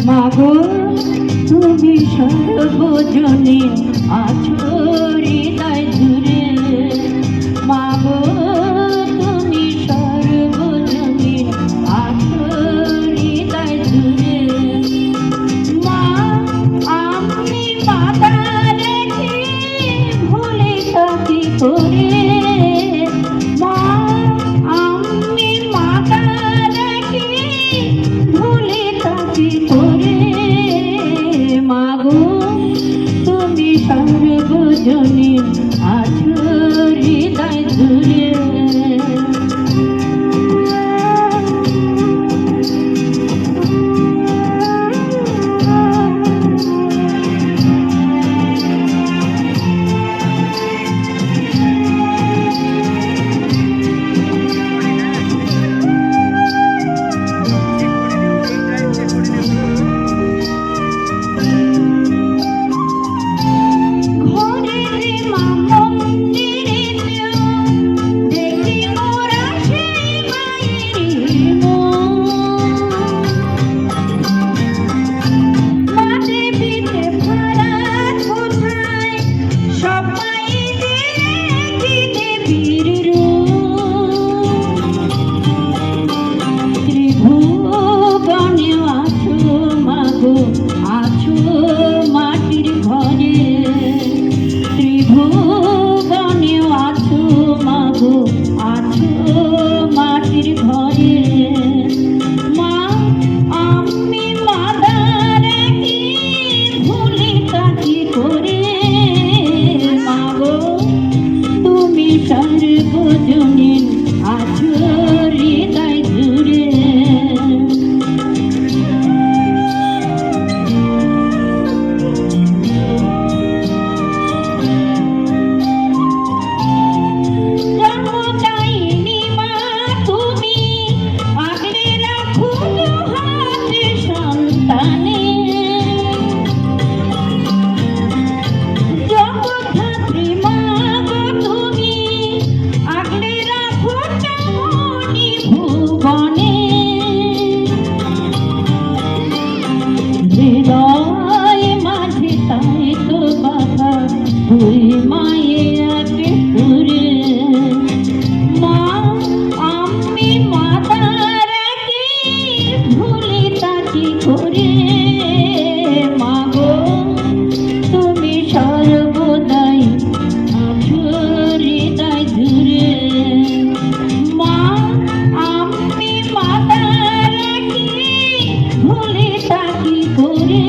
মাগো তুমি সর্বজনে আছো হৃদয় জুড়ে, মাগো তুমি সর্বজনে আছো হৃদয় জুড়ে। মা আমি মাতা রেখে ভুলে থাকি করে, মা আমি মাতা রেখে ভুলে থাকি করে। মাগো তুমি সর্বজনে আছো হৃদয় জুড়ে। আছো মাটির ঘরে, ত্রিভুবনে আছো মাগো, আছো মাটির ঘরে। মা আমি মাদারে কি ভুলি কাটি করে, মাগো তুমি সর্বজনে আছো হৃদয় জুড়ে। হৃদয় মাঝে তাই তো বাধা তুই মায়ের সুরে। মা আমি মাতার কি ভুলি তাকি করে, মাগো তুমি সর্বদাই আছো হৃদয় জুড়ে। মা আমি মাতার কি ভুলি তাকি করে।